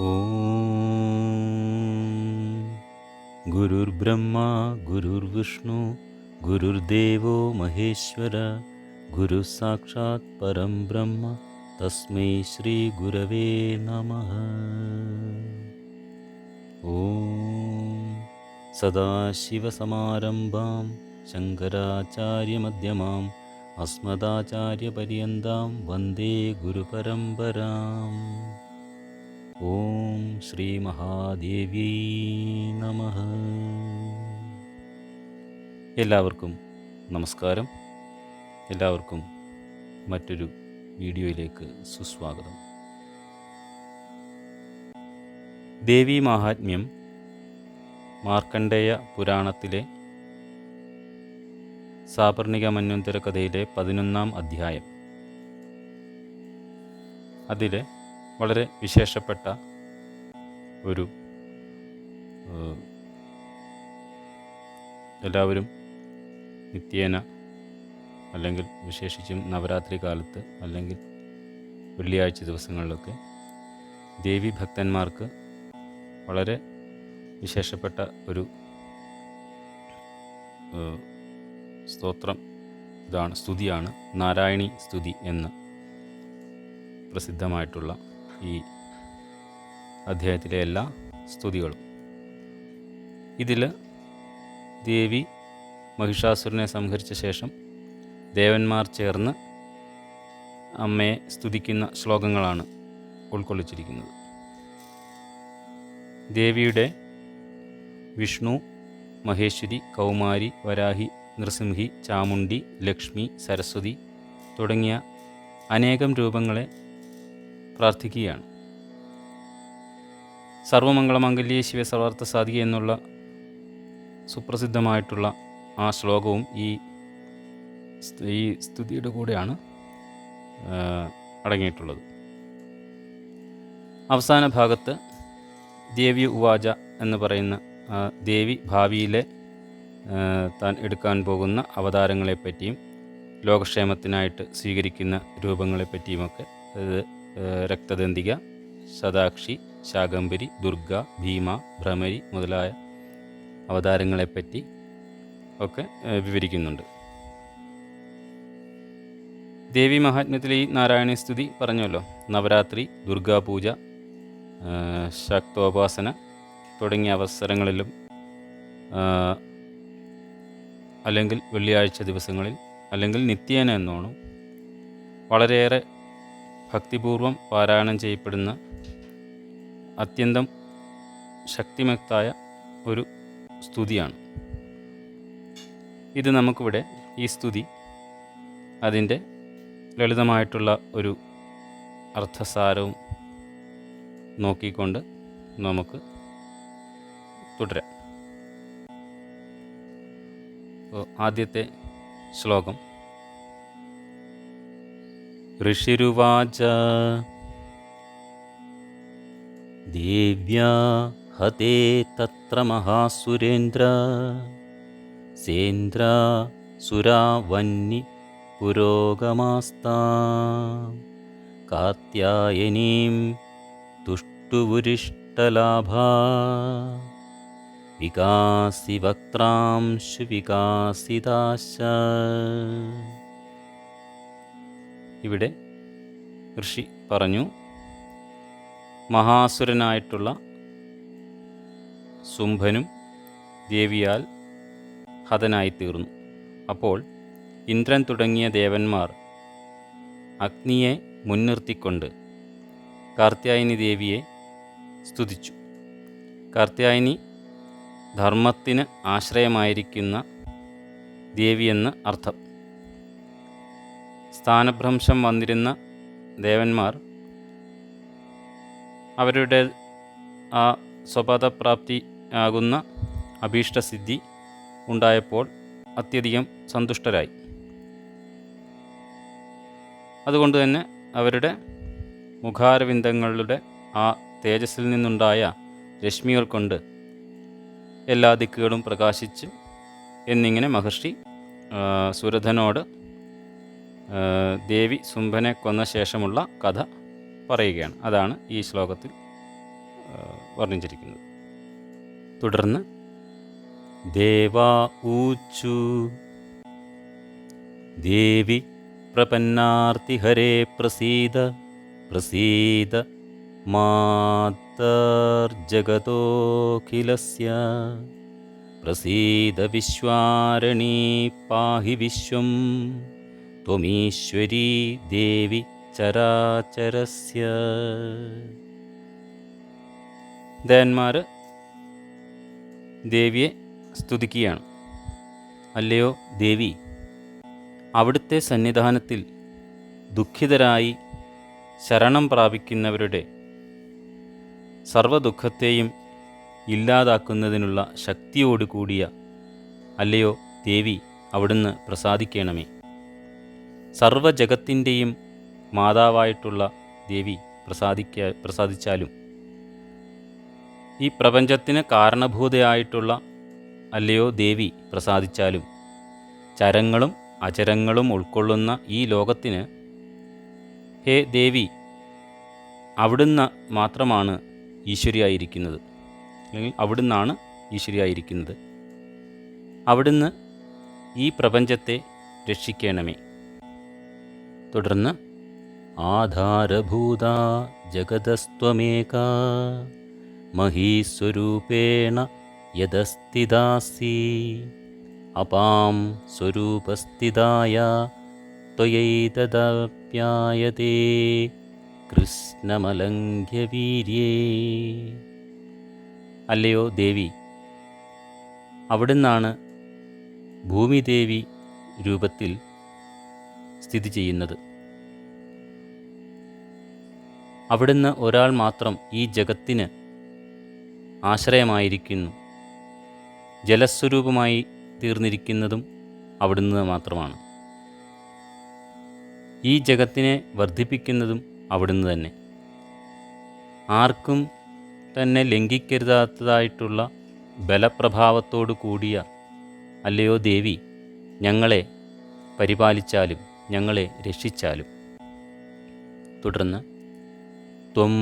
ഓം ഗുരുർബ്രഹ്മ ഗുരുർവിഷ്ണു ഗുരുർദേവോ മഹേശ്വര ഗുരു സാക്ഷാത് പരം ബ്രഹ്മ തസ്മൈ ശ്രീ ഗുരവേ നമഃ. ഓം സദാശിവസമാരംഭാം ശങ്കരാചാര്യമധ്യമാം അസ്മദാചാര്യപര്യന്താം വന്ദേ ഗുരുപരമ്പരാം. ഓം ശ്രീ മഹാദേവ്യൈ നമഃ. എല്ലാവർക്കും നമസ്കാരം. എല്ലാവർക്കും മറ്റൊരു വീഡിയോയിലേക്ക് സുസ്വാഗതം. ദേവീ മാഹാത്മ്യം മാർക്കണ്ഡേയ പുരാണത്തിലെ സാപർണിക മന്വന്തര കഥയിലെ 11-ാം അധ്യായം. അതിലെ വളരെ വിശേഷപ്പെട്ട ഒരു എല്ലാവരും നിത്യേന അല്ലെങ്കിൽ വിശേഷിച്ചും നവരാത്രി കാലത്ത് അല്ലെങ്കിൽ വെള്ളിയാഴ്ച ദിവസങ്ങളിലൊക്കെ ദേവി ഭക്തന്മാർക്ക് വളരെ വിശേഷപ്പെട്ട ഒരു സ്തോത്രം സ്തുതിയാണ് നാരായണീ സ്തുതി എന്ന് പ്രസിദ്ധമായിട്ടുള്ള ഈ അധ്യായത്തിലെ എല്ലാ സ്തുതികളും. ഇതിൽ ദേവി മഹിഷാസുരനെ സംഹരിച്ച ശേഷം ദേവന്മാർ ചേർന്ന് അമ്മയെ സ്തുതിക്കുന്ന ശ്ലോകങ്ങളാണ് ഉൾക്കൊള്ളിച്ചിരിക്കുന്നത്. ദേവിയുടെ വിഷ്ണു, മഹേശ്വരി, കൗമാരി, വരാഹി, നൃസിംഹി, ചാമുണ്ഡി, ലക്ഷ്മി, സരസ്വതി തുടങ്ങിയ അനേകം രൂപങ്ങളെ പ്രാർത്ഥിക്കുകയാണ്. സർവമംഗളമംഗല്യേ ശിവേ സർവാർത്ഥ സാധികേ എന്നുള്ള സുപ്രസിദ്ധമായിട്ടുള്ള ആ ശ്ലോകവും ഈ സ്തുതിയുടെ കൂടെയാണ് അടങ്ങിയിട്ടുള്ളത്. അവസാന ഭാഗത്ത് ദേവി ഉവാച എന്ന് പറയുന്ന ദേവി ഭാവിയിലെ താൻ എടുക്കാൻ പോകുന്ന അവതാരങ്ങളെപ്പറ്റിയും ലോകക്ഷേമത്തിനായിട്ട് സ്വീകരിക്കുന്ന രൂപങ്ങളെപ്പറ്റിയുമൊക്കെ, അതായത് രക്തദന്തിക, ശതാക്ഷി, ശാകംബരി, ദുർഗ, ഭീമ, ഭ്രമരി മുതലായ അവതാരങ്ങളെപ്പറ്റി ഒക്കെ വിവരിക്കുന്നുണ്ട്. ദേവി മഹാത്മ്യത്തിൽ ഈ നാരായണീ സ്തുതി പറഞ്ഞല്ലോ. നവരാത്രി, ദുർഗാപൂജ, ശക്തോപാസന തുടങ്ങിയ അവസരങ്ങളിലും അല്ലെങ്കിൽ വെള്ളിയാഴ്ച ദിവസങ്ങളിൽ അല്ലെങ്കിൽ നിത്യേന എന്നോണം വളരെയേറെ ഭക്തിപൂർവം പാരായണം ചെയ്യപ്പെടുന്ന അത്യന്തം ശക്തിമത്തായ ഒരു സ്തുതിയാണ് ഇത്. നമുക്കിവിടെ ഈ സ്തുതി അതിൻ്റെ ലളിതമായിട്ടുള്ള ഒരു അർത്ഥസാരവും നോക്കിക്കൊണ്ട് നമുക്ക് തുടരാം. ആദ്യത്തെ ശ്ലോകം. ഋഷിരുവാച ദേവ്യാ ഹതേ തത്ര മഹാസുരേന്ദ്ര സേന്ദ്ര സുരാവന്നി പുരോഗമാസ്താം കാത്യായനീം തുഷ്ടുവുരിഷ്ടലാഭാ വികാസി വക്ത്രാംശു വികാസിതാശ. ഇവിടെ ഋഷി പറഞ്ഞു, മഹാസുരനായിട്ടുള്ള ശുംഭനും ദേവിയാൽ ഹതനായിത്തീർന്നു. അപ്പോൾ ഇന്ദ്രൻ തുടങ്ങിയ ദേവന്മാർ അഗ്നിയെ മുൻനിർത്തിക്കൊണ്ട് കാർത്യായനി ദേവിയെ സ്തുതിച്ചു. കാർത്യായനി ധർമ്മത്തിന് ആശ്രയമായിരിക്കുന്ന ദേവിയെന്ന് അർത്ഥം. സ്ഥാനഭ്രംശം വന്നിരുന്ന ദേവന്മാർ അവരുടെ ആ സ്വപദപ്രാപ്തി ആകുന്ന അഭീഷ്ടസിദ്ധി ഉണ്ടായപ്പോൾ അത്യധികം സന്തുഷ്ടരായി. അതുകൊണ്ട് തന്നെ അവരുടെ മുഖാരവിന്ദങ്ങളുടെ ആ തേജസ്സിൽ നിന്നുണ്ടായ രശ്മികൾ കൊണ്ട് എല്ലാ ദിക്കുകളും പ്രകാശിച്ച് എന്നിങ്ങനെ മഹർഷി സുരഥനോട് ദേവി ശുംഭനെ കൊന്ന ശേഷമുള്ള കഥ പറയുകയാണ്. അതാണ് ഈ ശ്ലോകത്തിൽ വർണ്ണിച്ചിരിക്കുന്നത്. തുടർന്ന് ദേവാ ഊച്ചു ദേവി പ്രപന്നാർത്തിഹരേ പ്രസീദ പ്രസീദ മാതർജഗതോഖിലസ്യ പ്രസീദ വിശ്വാരണീ പാഹി വിശ്വം ത്വമീശ്വരീ ദേവി ചരാചരസ്യ. ദേവന്മാർ ദേവിയെ സ്തുതിക്കുകയാണ്. അല്ലയോ ദേവി, അവിടുത്തെ സന്നിധാനത്തിൽ ദുഃഖിതരായി ശരണം പ്രാപിക്കുന്നവരുടെ സർവ്വദുഃഖത്തെയും ഇല്ലാതാക്കുന്നതിനുള്ള ശക്തിയോടുകൂടിയ അല്ലയോ ദേവി, അവിടുന്ന് പ്രസാദിക്കണമേ. സർവ്വജഗത്തിൻ്റെയും മാതാവായിട്ടുള്ള ദേവി പ്രസാദിച്ചാലും ഈ പ്രപഞ്ചത്തിന് കാരണഭൂതയായിട്ടുള്ള അല്ലയോ ദേവി പ്രസാദിച്ചാലും ചരങ്ങളും അചരങ്ങളും ഉൾക്കൊള്ളുന്ന ഈ ലോകത്തിന് ഹേ ദേവി, അവിടുന്ന് മാത്രമാണ് ഈശ്വരിയായിരിക്കുന്നത്, അല്ലെങ്കിൽ അവിടുന്നാണ് ഈശ്വരിയായിരിക്കുന്നത്. അവിടുന്ന് ഈ പ്രപഞ്ചത്തെ രക്ഷിക്കണമേ. തുടർന്ന് ആധാരഭൂത ജഗതസ്ത്വമേകാ മഹീസ്വരൂപേണ യദസ്ഥിതാസി അപാം സ്വരൂപസ്ഥിതായ ത്വയൈതദപ്യായതേ കൃഷ്ണമലംഘ്യവീര്യേ. അല്ലയോ ദേവി, അവിടുന്നാണ് ഭൂമിദേവി രൂപത്തിൽ സ്ഥിതി ചെയ്യുന്നത്. അവിടുന്ന് ഒരാൾ മാത്രം ഈ ജഗത്തിന് ആശ്രയമായിരിക്കുന്നു. ജലസ്വരൂപമായി തീർന്നിരിക്കുന്നതും അവിടുന്ന് മാത്രമാണ്. ഈ ജഗത്തിനെ വർദ്ധിപ്പിക്കുന്നതും അവിടുന്ന് തന്നെ. ആർക്കും തന്നെ ലംഘിക്കരുതാത്തതായിട്ടുള്ള ബലപ്രഭാവത്തോടു കൂടിയ അല്ലയോ ദേവി, ഞങ്ങളെ പരിപാലിച്ചാലും ഞങ്ങളെ രക്ഷിച്ചാലും. തുടർന്ന് ത്വം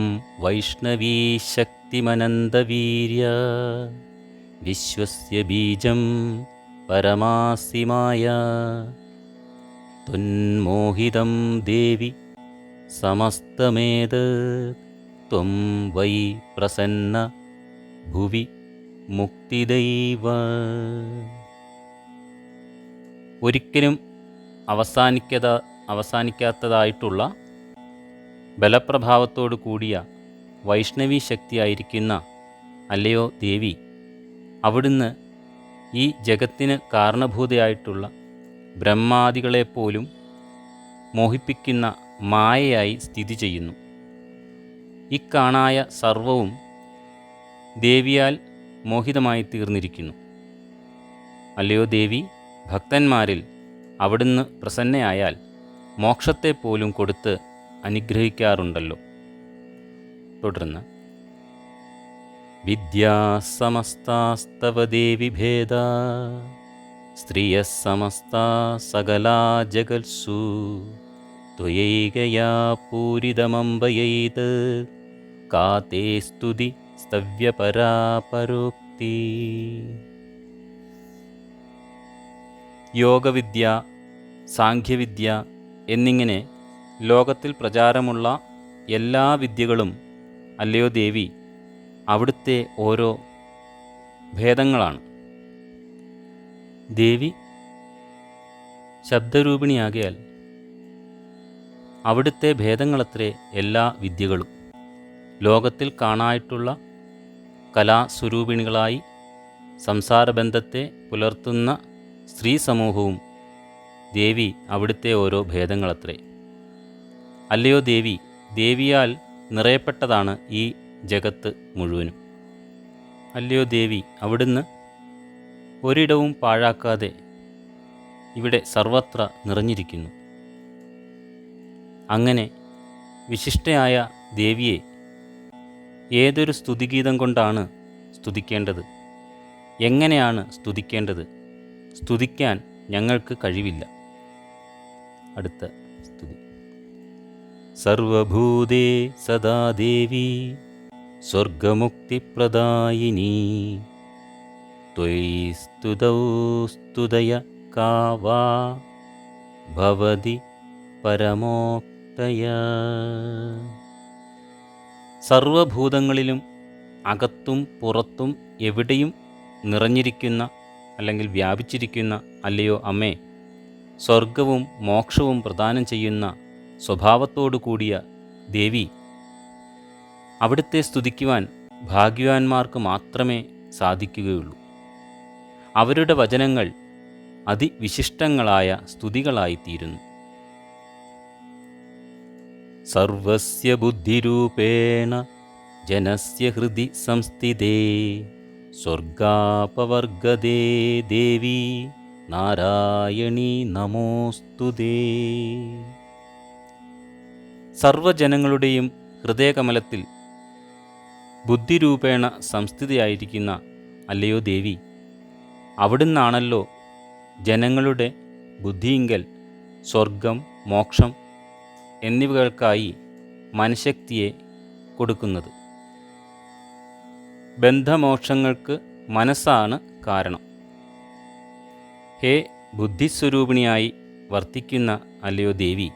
വൈഷ്ണവീ ശക്തിമനന്തവീര്യ വിശ്വസ്യ ബീജം പരമാസി മായ ത്വന്മോഹിതം ദേവി സമസ്തമേത് ത്വം വൈ പ്രസന്ന ഭുവി മുക്തിദൈവ. ഒരിക്കലും അവസാനിക്കാത്തതായിട്ടുള്ള ബലപ്രഭാവത്തോടു കൂടിയ വൈഷ്ണവി ശക്തിയായിരിക്കുന്ന അല്ലയോ ദേവി, അവിടുന്ന് ഈ ജഗത്തിന് കാരണഭൂതയായിട്ടുള്ള ബ്രഹ്മാദികളെപ്പോലും മോഹിപ്പിക്കുന്ന മായയായി സ്ഥിതി ചെയ്യുന്നു. ഇക്കാണായ സർവവും ദേവിയാൽ മോഹിതമായി തീർന്നിരിക്കുന്നു. അല്ലയോ ദേവി, ഭക്തന്മാരിൽ അവിടുന്ന് പ്രസന്നയായാൽ മോക്ഷത്തെപ്പോലും കൊടുത്ത് അനുഗ്രഹിക്കാറുണ്ടല്ലോ. തുടർന്ന് വിദ്യാസമസ്താസ്തവ ദേവി ഭേദ സ്ത്രിയസമസ്താ സകലാ ജഗത്സു ത്വയൈകയാ പൂരിതമംബയൈത് കാതേ സ്തുതി സ്തവ്യപരാപരോക്തി. യോഗവിദ്യ, സാഖ്യവിദ്യ എന്നിങ്ങനെ ലോകത്തിൽ പ്രചാരമുള്ള എല്ലാ വിദ്യകളും അല്ലയോ ദേവി അവിടുത്തെ ഓരോ ഭേദങ്ങളാണ്. ദേവി ശബ്ദരൂപിണിയാകയാൽ അവിടുത്തെ ഭേദങ്ങളത്രേ എല്ലാ വിദ്യകളും. ലോകത്തിൽ കാണായിട്ടുള്ള കലാസ്വരൂപിണികളായി സംസാരബന്ധത്തെ പുലർത്തുന്ന സ്ത്രീ സമൂഹവും ദേവി അവിടുത്തെ ഓരോ ഭേദങ്ങളത്രേ. അല്ലയോ ദേവി, ദേവിയാൽ നിറയപ്പെട്ടതാണ് ഈ ജഗത്ത് മുഴുവനും. അല്ലയോ ദേവി, അവിടുന്ന് ഒരിടവും പാഴാക്കാതെ ഇവിടെ സർവത്ര നിറഞ്ഞിരിക്കുന്നു. അങ്ങനെ വിശിഷ്ടയായ ദേവിയെ ഏതൊരു സ്തുതിഗീതം കൊണ്ടാണ് സ്തുതിക്കേണ്ടത്, എങ്ങനെയാണ് സ്തുതിക്കേണ്ടത്? സ്തുതിക്കാൻ ഞങ്ങൾക്ക് കഴിവില്ല. അടുത്ത സ്തുതി. സർവഭൂതേ സദാ ദേവി സ്വർഗമുക്തിപ്രദായിനി ത്വയി സ്തുതൗ സ്തുതയ കാ വാ ഭവതി പരമോക്തയ. സർവഭൂതങ്ങളിലും അകത്തും പുറത്തും എവിടെയും നിറഞ്ഞിരിക്കുന്ന അല്ലെങ്കിൽ വ്യാപിച്ചിരിക്കുന്ന അല്ലയോ അമ്മേ, സ്വർഗവും മോക്ഷവും പ്രദാനം ചെയ്യുന്ന സ്വഭാവത്തോടു കൂടിയ ദേവി, അവിടുത്തെ സ്തുതിക്കുവാൻ ഭാഗ്യവാന്മാർക്ക് മാത്രമേ സാധിക്കുകയുള്ളൂ. അവരുടെ വചനങ്ങൾ അതിവിശിഷ്ടങ്ങളായ സ്തുതികളായിത്തീരുന്നു. സർവസ്യ ബുദ്ധിരൂപേണ ജനസ്യ ഹൃദി സംസ്ഥിതേ സ്വർഗാപവർഗദേ ദേവി നാരായണീ നമോസ്തുതേ. സർവജനങ്ങളുടെയും ഹൃദയകമലത്തിൽ ബുദ്ധിരൂപേണ സംസ്ഥിതിയായിരിക്കുന്ന അല്ലയോ ദേവി, അവിടുന്നാണല്ലോ ജനങ്ങളുടെ ബുദ്ധിയിങ്കൽ സ്വർഗം, മോക്ഷം എന്നിവകൾക്കായി മനഃശക്തിയെ കൊടുക്കുന്നത്. ബന്ധമോക്ഷങ്ങൾക്ക് മനസ്സാണ് കാരണം. ഹേ ബുദ്ധിസ്വരൂപിണിയായി വർത്തിക്കുന്ന അല്ലയോ ദേവി,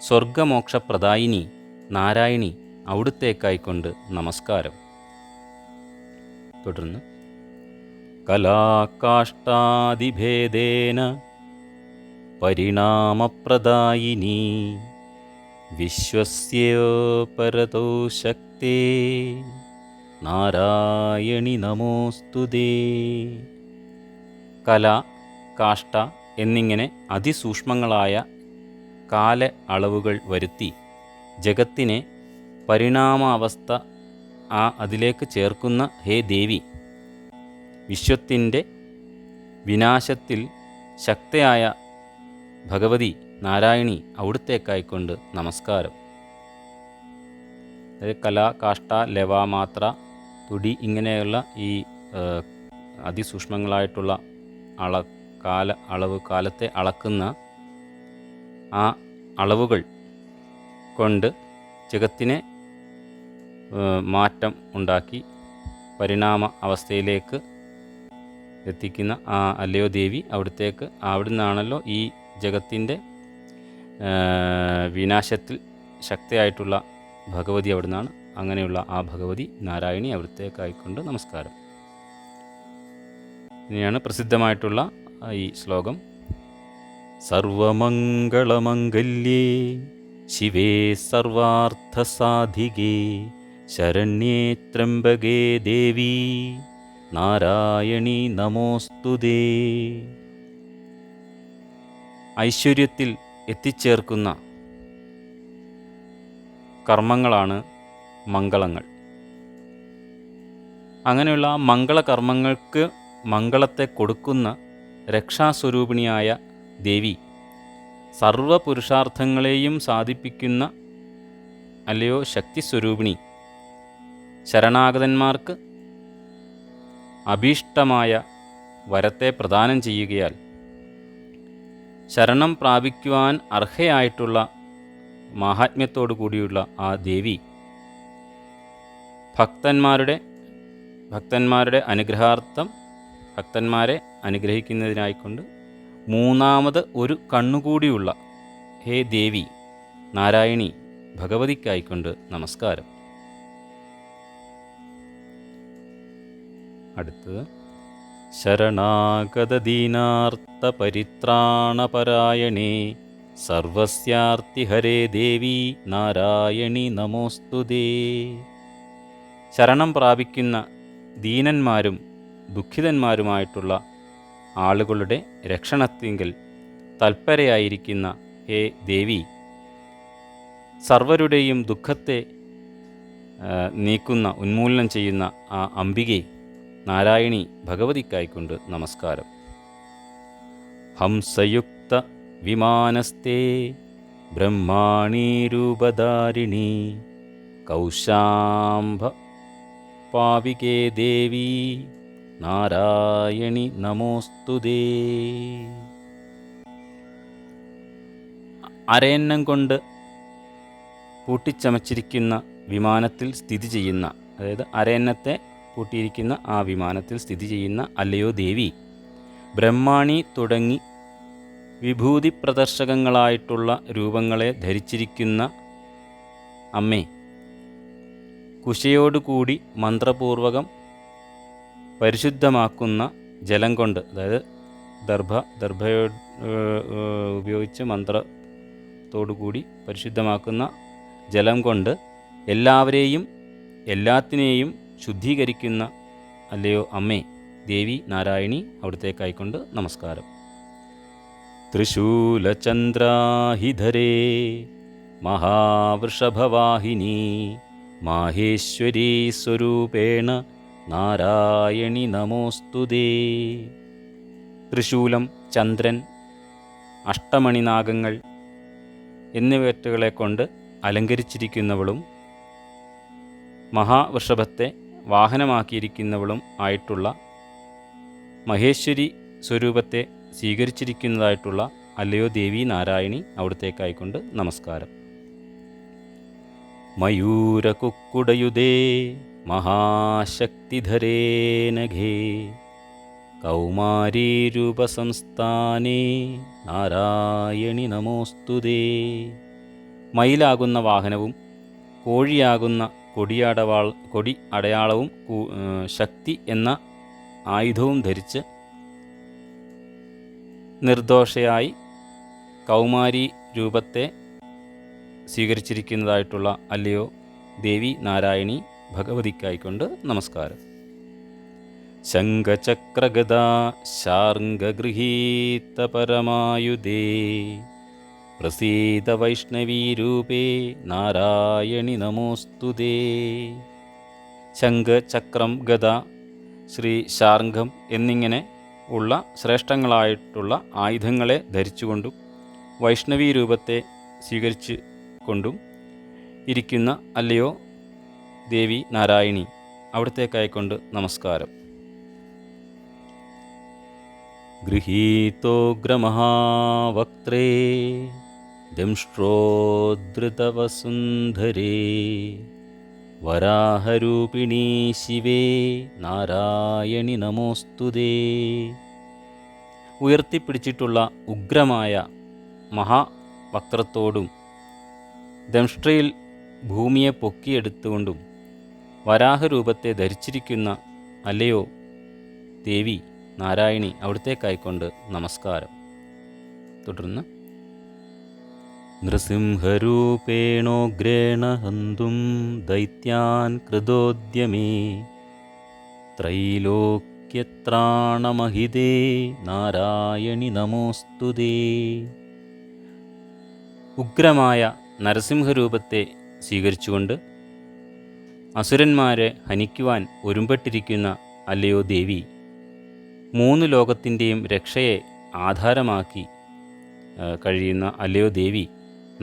സ്വർഗമോക്ഷപ്രദായിനി നാരായണി, അവിടുത്തേക്കായിക്കൊണ്ട് നമസ്കാരം. തുടർന്ന് കലാകാഷ്ടാദിഭേദേന പരിണാമപ്രദായിനി വിശ്വസ്യോപരതോ ശക്തേ നാരായണി നമോസ്തുതേ. കല, കാഷ്ട എന്നിങ്ങനെ അതിസൂക്ഷ്മങ്ങളായ കാല അളവുകൾ വരുത്തി ജഗത്തിനെ പരിണാമാവസ്ഥ അതിലേക്ക് ചേർക്കുന്ന ഹേ ദേവി, വിശ്വത്തിൻ്റെ വിനാശത്തിൽ ശക്തയായ ഭഗവതി നാരായണി, അവിടുത്തേക്കായിക്കൊണ്ട് നമസ്കാരം. അതായത് കല, കാഷ്ട, ലവ, മാത്ര, തുടി ഇങ്ങനെയുള്ള ഈ അതിസൂക്ഷ്മങ്ങളായിട്ടുള്ള കാലത്തെ അളക്കുന്ന ആ അളവുകൾ കൊണ്ട് ജഗത്തിനെ മാറ്റം ഉണ്ടാക്കി പരിണാമ അവസ്ഥയിലേക്ക് എത്തിക്കുന്ന അല്ലയോ ദേവി, അവിടുന്നാണല്ലോ ഈ ജഗത്തിൻ്റെ വിനാശത്തിൽ ശക്തിയായിട്ടുള്ള ഭഗവതി അവിടുന്നാണ്. അങ്ങനെയുള്ള ആ ഭഗവതി നാരായണി, അവിടുത്തേക്കായിക്കൊണ്ട് നമസ്കാരം. ഇനിയാണ് പ്രസിദ്ധമായിട്ടുള്ള ഈ ശ്ലോകം. സർവമംഗളമംഗല്യേ ശിവേ സർവാർത്ഥസാധികേ ശരണ്യേ ത്രംബകേ ദേവി നാരായണി നമോസ്തുതേ. ഐശ്വര്യത്തിൽ എത്തിച്ചേർക്കുന്ന കർമ്മങ്ങളാണ് മംഗളങ്ങൾ. അങ്ങനെയുള്ള മംഗളകർമ്മങ്ങൾക്ക് മംഗളത്തെ കൊടുക്കുന്ന രക്ഷാസ്വരൂപിണിയായ ദേവി, സർവപുരുഷാർത്ഥങ്ങളെയും സാധിപ്പിക്കുന്ന അല്ലയോ ശക്തിസ്വരൂപിണി, ശരണാഗതന്മാർക്ക് അഭീഷ്ടമായ വരത്തെ പ്രദാനം ചെയ്യുകയാൽ ശരണം പ്രാപിക്കുവാൻ അർഹയായിട്ടുള്ള മാഹാത്മ്യത്തോടു കൂടിയുള്ള ആ ദേവി ഭക്തന്മാരുടെ അനുഗ്രഹാർത്ഥം ഭക്തന്മാരെ അനുഗ്രഹിക്കുന്നതിനായിക്കൊണ്ട് മൂന്നാമത് ഒരു കണ്ണുകൂടിയുള്ള ഹേ ദേവി നാരായണി, ഭഗവതിക്കായിക്കൊണ്ട് നമസ്കാരം. അടുത്തത് ശരണാഗതദീനാർത്തപരിത്രാണപരായണേ സർവസ്യാർത്തിഹരേ ദേവി നാരായണി നമോസ്തുതേ. ശരണം പ്രാപിക്കുന്ന ദീനന്മാരും ദുഃഖിതന്മാരുമായിട്ടുള്ള ആളുകളുടെ രക്ഷണത്തിങ്കൽ തൽപരയായിരിക്കുന്ന ഹേ ദേവി, സർവരുടെയും ദുഃഖത്തെ നീക്കുന്ന ഉന്മൂലനം ചെയ്യുന്ന ആ അംബികെ നാരായണി, ഭഗവതിക്കായിക്കൊണ്ട് നമസ്കാരം. ഹംസയുക്ത വിമാനസ്തേ ബ്രഹ്മാണീ രൂപധാരിണി കൗശാംഭ പാവികേ ദേവി നാരായണി നമോസ്തുതേ. അരയന്നം കൊണ്ട് പൂട്ടിച്ചമച്ചിരിക്കുന്ന വിമാനത്തിൽ സ്ഥിതി ചെയ്യുന്ന അതായത് അരയന്നത്തെ പൂട്ടിയിരിക്കുന്ന ആ വിമാനത്തിൽ സ്ഥിതി ചെയ്യുന്ന അല്ലയോ ദേവി, ബ്രഹ്മാണി തുടങ്ങി വിഭൂതി പ്രദർശകങ്ങളായിട്ടുള്ള രൂപങ്ങളെ ധരിച്ചിരിക്കുന്ന അമ്മേ, കുശയോടുകൂടി മന്ത്രപൂർവകം പരിശുദ്ധമാക്കുന്ന ജലം കൊണ്ട്, അതായത് ദർഭയോ ഉപയോഗിച്ച് മന്ത്രത്തോടുകൂടി പരിശുദ്ധമാക്കുന്ന ജലം കൊണ്ട് എല്ലാവരെയും എല്ലാത്തിനെയും ശുദ്ധീകരിക്കുന്ന അല്ലയോ അമ്മേ ദേവി നാരായണി, അവിടുത്തേക്കായിക്കൊണ്ട് നമസ്കാരം. ത്രിശൂലചന്ദ്രാഹിധരേ മഹാവൃഷഭവാഹിനി മാഹേശ്വരീ സ്വരൂപേണ നാരായണി നമോസ്തുതേ. ത്രിശൂലം, ചന്ദ്രൻ, അഷ്ടമണിനാഗങ്ങൾ എന്നിവറ്റകളെ കൊണ്ട് അലങ്കരിച്ചിരിക്കുന്നവളും മഹാവൃഷഭത്തെ വാഹനമാക്കിയിരിക്കുന്നവളും ആയിട്ടുള്ള മഹേശ്വരി സ്വരൂപത്തെ സ്വീകരിച്ചിരിക്കുന്നതായിട്ടുള്ള അല്ലയോ ദേവി നാരായണി, അവിടുത്തേക്കായിക്കൊണ്ട് നമസ്കാരം. മയൂരകുക്കുടയുധേ മഹാശക്തിധരേ നഘേ കൗമാരീരൂപസംസ്ഥാനേ നാരായണി നമോസ്തുതേ. മയിലാകുന്ന വാഹനവും കോഴിയാകുന്ന കൊടി അടയാളവും ശക്തി എന്ന ആയുധവും ധരിച്ച് നിർദോഷയായി കൗമാരി രൂപത്തെ സ്വീകരിച്ചിരിക്കുന്നതായിട്ടുള്ള അല്ലയോ ദേവി നാരായണി, ഭഗവതിക്കായിക്കൊണ്ട് നമസ്കാരം. ശംഖചക്രഗദാ ശാർംഗഗൃഹീത പരമായുധേ പ്രസീത വൈഷ്ണവീരൂപേ നാരായണി നമോസ്തുതേ. ശംഖ്, ചക്രം, ഗദ, ശ്രീ ശാർംഗം എന്നിങ്ങനെ ഉള്ള ശ്രേഷ്ഠങ്ങളായിട്ടുള്ള ആയുധങ്ങളെ ധരിച്ചുകൊണ്ടും വൈഷ്ണവീ രൂപത്തെ സ്വീകരിച്ചു കൊണ്ടും ഇരിക്കുന്ന അല്ലയോ ദേവി നാരായണി, അവിടുത്തേക്കായിക്കൊണ്ട് നമസ്കാരം. ഗൃഹീതോഗ്രമഹാവക്ത്രേ ദംഷ്ട്രോദ്ധൃതവസുന്ധരേ വരാഹരൂപിണീ ശിവേ നാരായണി നമോസ്തുതേ. ഉയർത്തിപ്പിടിച്ചിട്ടുള്ള ഉഗ്രമായ മഹാവക്ത്രത്തോടും ദംഷ്ട്രയിൽ ഭൂമിയെ പൊക്കിയെടുത്തുകൊണ്ടും വരാഹരൂപത്തെ ധരിച്ചിരിക്കുന്ന അല്ലയോ ദേവി നാരായണി, അവിടുത്തേക്കായിക്കൊണ്ട് നമസ്കാരം. തുടർന്ന് നൃസിംഹരൂപേണോഗ്രേണ ഹന്തും ദൈത്യാൻ കൃതോദ്യമേ ത്രൈലോക്യത്രാണമഹിതേ നാരായണി നമോസ്തുതേ. ഉഗ്രമായ നരസിംഹരൂപത്തെ സ്വീകരിച്ചുകൊണ്ട് അസുരന്മാരെ ഹനിക്കുവാൻ ഒരുമ്പെട്ടിരിക്കുന്ന അല്ലയോ ദേവി, 3 ലോകത്തിൻ്റെയും രക്ഷയെ ആധാരമാക്കി കഴിയുന്ന അല്ലയോ ദേവി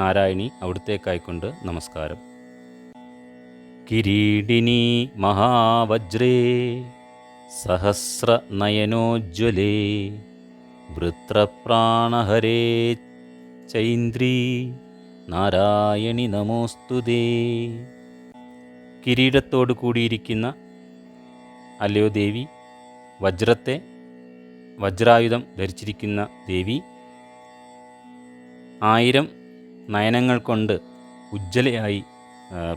നാരായണി, അവിടുത്തേക്കായിക്കൊണ്ട് നമസ്കാരം. കിരീടിനി മഹാവജ്രേ സഹസ്രനയനോജ്വലേ വൃത്രപ്രാണഹരേ ചൈന്ദ്രീ നാരായണി നമോസ്തുതേ. കിരീടത്തോടു കൂടിയിരിക്കുന്ന അല്ലയോ ദേവി, വജ്രായുധം ധരിച്ചിരിക്കുന്ന ദേവി, 1000 നയനങ്ങൾ കൊണ്ട് ഉജ്ജ്വലയായി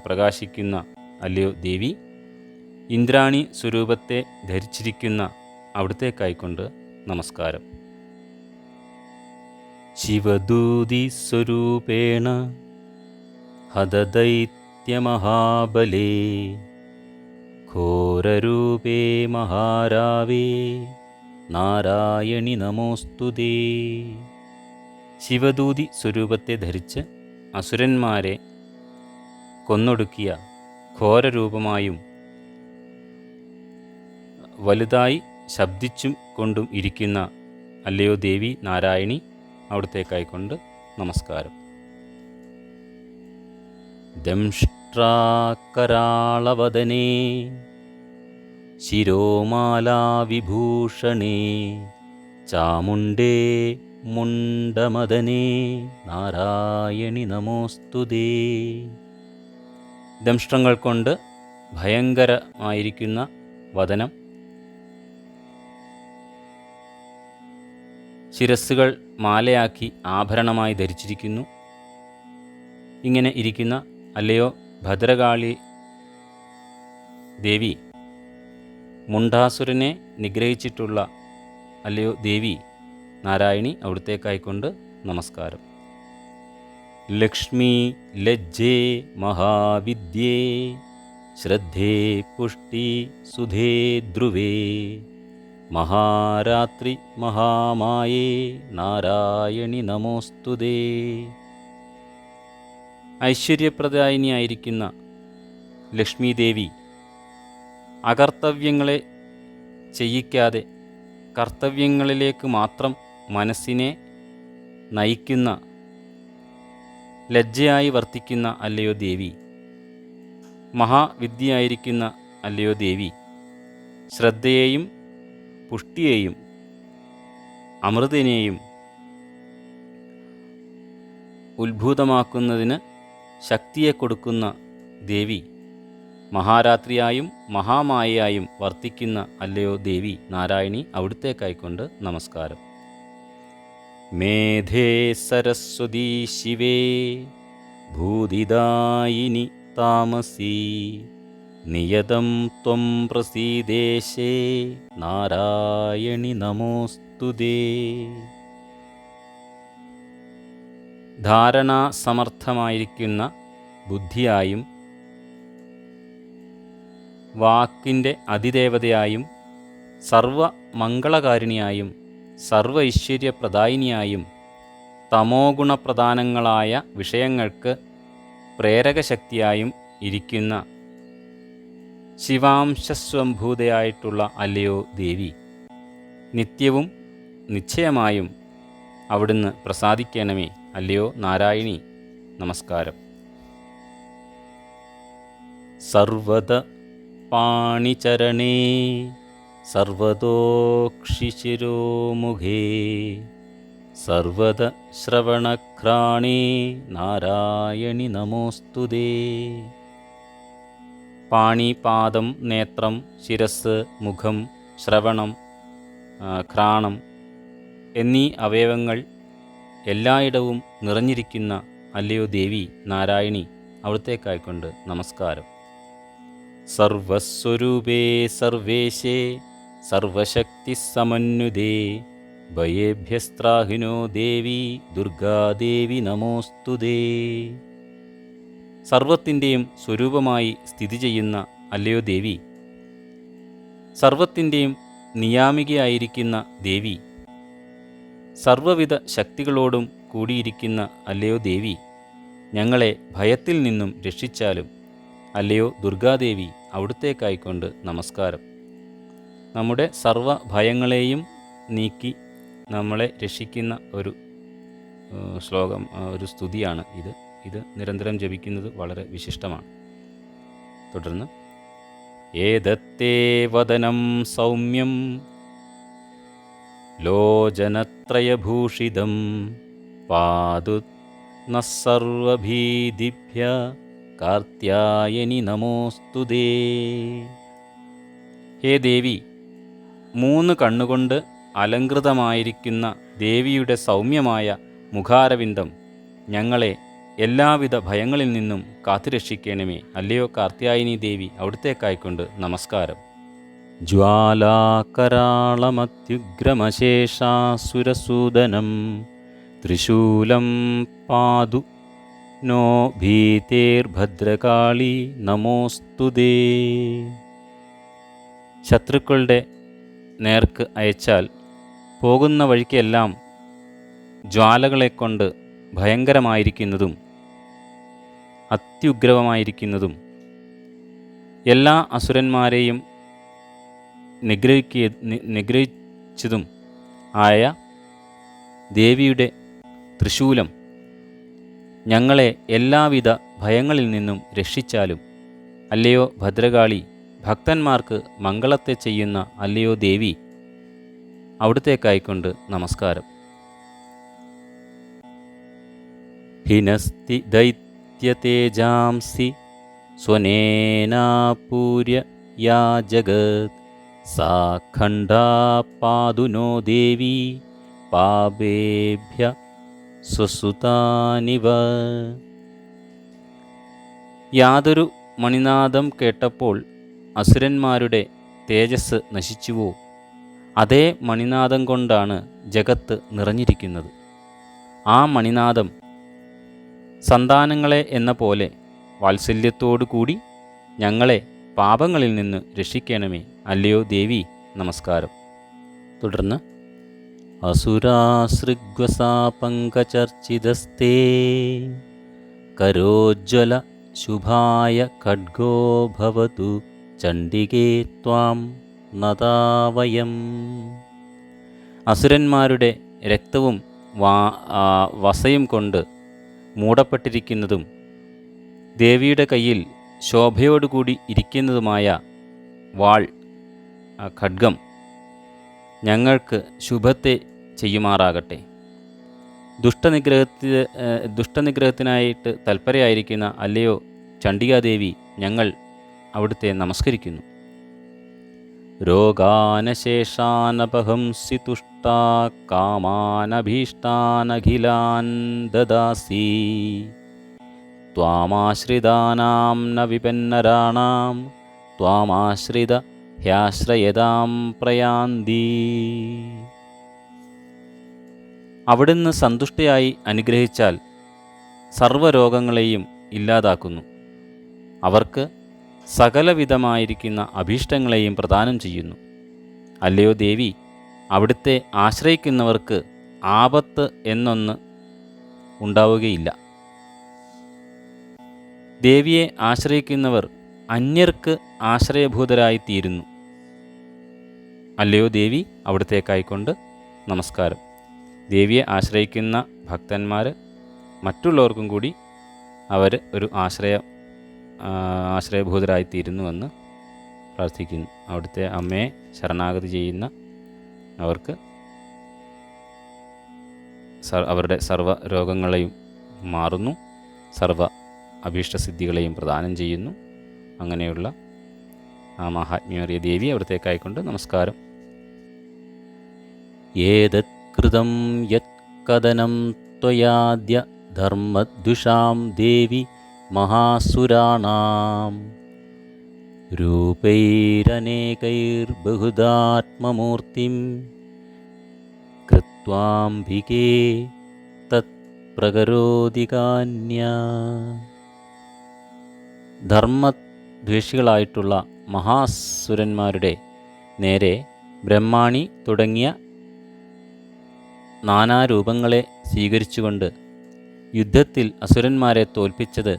പ്രകാശിക്കുന്ന അല്ലയോ ദേവി, ഇന്ദ്രാണി സ്വരൂപത്തെ ധരിച്ചിരിക്കുന്ന അവിടുത്തേക്കായിക്കൊണ്ട് നമസ്കാരം. ശിവദൂതി സ്വരൂപേണ ഹതദൈത്യമഹാബലേ ഘോരരൂപേ മഹാരാവേ നാരായണി നമോസ്തുതേ. ശിവദൂതി സ്വരൂപത്തെ ധരിച്ച് അസുരന്മാരെ കൊന്നൊടുക്കിയ ഘോരരൂപമായും വലുതായി ശബ്ദിച്ചും കൊണ്ടും ഇരിക്കുന്ന അല്ലയോ ദേവി നാരായണി, അവിടുത്തേക്കായിക്കൊണ്ട് നമസ്കാരം. ദംഷ്ട്രാകരാളവദനേ ശിരോമാലാവിഭൂഷണേ ചാമുണ്ടേ മുണ്ടമദനേ നാരായണി നമോസ്തുതേ. ദംഷ്ട്രങ്ങൾ കൊണ്ട് ഭയങ്കരമായിരിക്കുന്ന വദനം, ശിരസ്സുകൾ മാലയാക്കി ആഭരണമായി ധരിച്ചിരിക്കുന്നു. ഇങ്ങനെ ഇരിക്കുന്ന അല്ലയോ ഭദ്രകാളി ദേവി, മുണ്ഡാസുരനെ നിഗ്രഹിച്ചിട്ടുള്ള അല്ലയോ ദേവി നാരായണി, അവിടുത്തേക്കായിക്കൊണ്ട് നമസ്കാരം. ലക്ഷ്മി ലജ്ജേ മഹാവിദ്യേ ശ്രദ്ധേ പുഷ്ടി സുധേ ധ്രുവേ മഹാരാത്രി മഹാമായേ നാരായണി നമോസ്തുതേ. ഐശ്വര്യപ്രദായിനിയായിരിക്കുന്ന ലക്ഷ്മി ദേവി, അകർത്തവ്യങ്ങളെ ചെയ്യിക്കാതെ കർത്തവ്യങ്ങളിലേക്ക് മാത്രം മനസ്സിനെ നയിക്കുന്ന, ലജ്ജയായി വർത്തിക്കുന്ന അല്ലയോ ദേവി, മഹാവിദ്യയായിരിക്കുന്ന അല്ലയോ ദേവി, ശ്രദ്ധയെയും പുഷ്ടിയെയും അമൃതിനെയും ഉത്ഭൂതമാക്കുന്നതിന് ശക്തിയെ കൊടുക്കുന്ന ദേവി, മഹാരാത്രിയായും മഹാമായയായും വർത്തിക്കുന്ന അല്ലയോ ദേവി നാരായണി, അവിടുത്തേക്കായിക്കൊണ്ട് നമസ്കാരം. മേധേ സരസ്വതീ ശിവേ ഭൂതിദായിനി താമസീ നിയതം ത്വം പ്രസീദേശേ നാരായണി നമോസ്തുതേ. ധാരണാസമർത്ഥമായിരിക്കുന്ന ബുദ്ധിയായും വാക്കിൻ്റെ അതിദേവതയായും സർവമംഗളകാരിണിയായും സർവ ഐശ്വര്യപ്രദായിനിയായും തമോഗുണപ്രധാനങ്ങളായ വിഷയങ്ങൾക്ക് പ്രേരകശക്തിയായും ഇരിക്കുന്ന ശിവാംശസ്വംഭൂതയായിട്ടുള്ള അല്ലയോ ദേവി, നിത്യവും നിശ്ചയമായും അവിടുന്ന് പ്രസാദിക്കണമേ അല്ലയോ നാരായണി, നമസ്കാരം. സർവത പാണിചരണേ സർവതോക്ഷിശിരോമുഖേ സർവത ശ്രവണഘ്രാണേ നാരായണി നമോസ്തുതേ. പാണി, പാദം, നേത്രം, ശിരസ്, മുഖം, ശ്രവണം, ഘ്രാണം എന്നീ അവയവങ്ങൾ എല്ലായിടവും നിറഞ്ഞിരിക്കുന്ന അല്ലയോ ദേവി നാരായണി, അവിടുത്തേക്കായിക്കൊണ്ട് നമസ്കാരം. സർവസ്വരൂപേ സർവേശേ സർവശക്തി സമന്വിതേ ഭയേഭ്യസ്ത്രാഹിനോ ദേവി ദുർഗാദേവി നമോസ്തുതേ. സർവത്തിൻ്റെയും സ്വരൂപമായി സ്ഥിതി ചെയ്യുന്ന അല്ലയോ ദേവി, സർവത്തിൻ്റെയും നിയാമികയായിരിക്കുന്ന ദേവി, സർവവിധ ശക്തികളോടും കൂടിയിരിക്കുന്ന അല്ലയോ ദേവി, ഞങ്ങളെ ഭയത്തിൽ നിന്നും രക്ഷിച്ചാലും അല്ലയോ ദുർഗാദേവി, അവിടുത്തേക്കായിക്കൊണ്ട് നമസ്കാരം. നമ്മുടെ സർവ ഭയങ്ങളെയും നീക്കി നമ്മളെ രക്ഷിക്കുന്ന ഒരു ശ്ലോകം, ഒരു സ്തുതിയാണ് ഇത് നിരന്തരം ജപിക്കുന്നത് വളരെ വിശിഷ്ടമാണ്. തുടർന്ന് ഏതത്തേ വദനം സൗമ്യം ലോചനത്രയഭൂഷിതം പാതു നഃ സർവഭീതിഭ്യ കാർത്യായനി നമോസ്തുതേ. ഹേ ദേവി, 3 കണ്ണുകൊണ്ട് അലങ്കൃതമായിരിക്കുന്ന ദേവിയുടെ സൗമ്യമായ മുഖാരവിന്ദം ഞങ്ങളെ എല്ലാവിധ ഭയങ്ങളിൽ നിന്നും കാത്തുരക്ഷിക്കണമേ അല്ലയോ കാർത്യായനി ദേവി, അവിടുത്തേക്കായിക്കൊണ്ട് നമസ്കാരം. ജ്വാലാകരാളമത്യുഗ്രമശേഷാസുരസൂദനം ത്രിശൂലം പാതു നോ ഭീതേർഭദ്രകാളി നമോസ്തുതേ. ശത്രുക്കളുടെ നേർക്ക് അയച്ചാൽ പോകുന്ന വഴിക്കെല്ലാം ജ്വാലകളെക്കൊണ്ട് ഭയങ്കരമായിരിക്കുന്നതും അത്യുഗ്രവമായിരിക്കുന്നതും എല്ലാ അസുരന്മാരെയും നിഗ്രഹിച്ചതും ആയ ദേവിയുടെ ത്രിശൂലം ഞങ്ങളെ എല്ലാവിധ ഭയങ്ങളിൽ നിന്നും രക്ഷിച്ചാലും അല്ലയോ ഭദ്രകാളി, ഭക്തന്മാർക്ക് മംഗളത്തെ ചെയ്യുന്ന അല്ലയോ ദേവി, അവിടുത്തേക്കായിക്കൊണ്ട് നമസ്കാരം. ഹിനസ്തി ദൈത്യതേജാംസി സ്വനേനാപൂര്യ യാ ജഗത് സാ ഖണ്ഡാ പാതു നോ ദേവി പാപേഭ്യ സ്വസുതാനിവ. യാതൊരു മണിനാദം കേട്ടപ്പോൾ അസുരന്മാരുടെ തേജസ് നശിച്ചുവോ, അതേ മണിനാദം കൊണ്ടാണ് ജഗത്ത് നിറഞ്ഞിരിക്കുന്നത്. ആ മണിനാദം സന്താനങ്ങളെ എന്ന പോലെ വാത്സല്യത്തോടു കൂടി ഞങ്ങളെ പാപങ്ങളിൽ നിന്ന് രക്ഷിക്കണമേ. അല്ലയോ ദേവി, നമസ്കാരം. തുടർന്ന് അസുരാസൃഗ്വസാപങ്കചർച്ചിതസ്തേ കരോജ്വല ശുഭായ ഖഡ്ഗോ ഭവതു ചണ്ഡികേ ത്വാം നതാവയം. അസുരന്മാരുടെ രക്തവും വസയും കൊണ്ട് മൂടപ്പെട്ടിരിക്കുന്നതും ദേവിയുടെ കയ്യിൽ ശോഭയോടുകൂടി ഇരിക്കുന്നതുമായ വാൾ, ഖഡ്ഗം ഞങ്ങൾക്ക് ശുഭത്തെ ചെയ്യുമാറാകട്ടെ. ദുഷ്ടനിഗ്രഹത്തിനായിട്ട് തൽപരയായിരിക്കുന്ന അല്ലയോ ചണ്ഡികാദേവി, ഞങ്ങൾ അവിടുത്തെ നമസ്കരിക്കുന്നു. രോഗാനശേഷാനപഹംസി തുഷ്ടാ കാമാനഭീഷ്ടാനഖിലാൻ ദദാസി ത്വാമാശ്രിതാനാം ന വിപന്നരാണാം ത്വാമാശ്രിത ഹ്യാശ്രയതാം പ്രയാന്തി. അവിടുന്ന് സന്തുഷ്ടയായി അനുഗ്രഹിച്ചാൽ സർവ്വരോഗങ്ങളെയും ഇല്ലാതാക്കുന്നു. അവർക്ക് സകലവിധമായിരിക്കുന്ന അഭീഷ്ടങ്ങളെയും പ്രദാനം ചെയ്യുന്നു. അല്ലയോ ദേവി, അവിടുത്തെ ആശ്രയിക്കുന്നവർക്ക് ആപത്ത് എന്നൊന്ന് ഉണ്ടാവുകയില്ല. ദേവിയെ ആശ്രയിക്കുന്നവർ അന്യർക്ക് ആശ്രയഭൂതരായിത്തീരുന്നു. അല്ലയോ ദേവി, അവിടുത്തേക്കായിക്കൊണ്ട് നമസ്കാരം. ദേവിയെ ആശ്രയിക്കുന്ന ഭക്തന്മാർ മറ്റുള്ളവർക്കും കൂടി അവർ ഒരു ആശ്രയഭൂതരായിത്തീരുന്നുവെന്ന് പ്രാർത്ഥിക്കുന്നു. അവിടുത്തെ അമ്മയെ ശരണാഗതി ചെയ്യുന്ന അവർക്ക് അവരുടെ സർവ്വ രോഗങ്ങളെയും മാറുന്നു, സർവ്വ അഭീഷ്ടസിദ്ധികളെയും പ്രദാനം ചെയ്യുന്നു. അങ്ങനെയുള്ള ആ മഹാത്മ്യമേറിയ ദേവി അവിടുത്തേക്കായിക്കൊണ്ട് നമസ്കാരം. ഏതത് കൃതം യത് കഥനം ത്വയാദ്യ ധർമ്മദ്വിഷാം ദേവി മഹാസുരാണാം രൂപൈരനേകൈർബഹുധാത്മമൂർത്തിം കൃത്വാംബികേ തത് പ്രകരോദികാന്യ. ധർമ്മദ്വേഷികളായിട്ടുള്ള മഹാസുരന്മാരുടെ നേരെ ബ്രഹ്മാണി തുടങ്ങിയ നാനാരൂപങ്ങളെ സ്വീകരിച്ചുകൊണ്ട് യുദ്ധത്തിൽ അസുരന്മാരെ തോൽപ്പിച്ചത്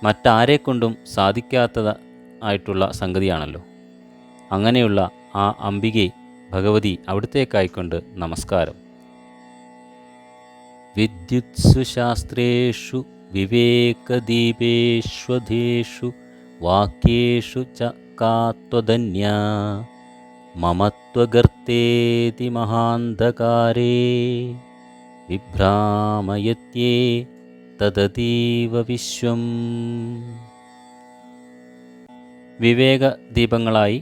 മറ്റാരെക്കൊണ്ടും സാധിക്കാത്തതായിട്ടുള്ള സംഗതിയാണല്ലോ. അങ്ങനെയുള്ള ആ അംബികെ ഭഗവതി അവിടുത്തേക്കായിക്കൊണ്ട് നമസ്കാരം. വിദ്യുത്സു ശാസ്ത്രേഷു വിവേകദീപേഷ്വധേഷു വാക്യേഷു ച കാത്വധന്യ മമത്വഗർത്തേതി മഹാന്ധകാരേ വിഭ്രാമയത്യേ തദതീവ വിശ്വം. വിവേകദീപങ്ങളായി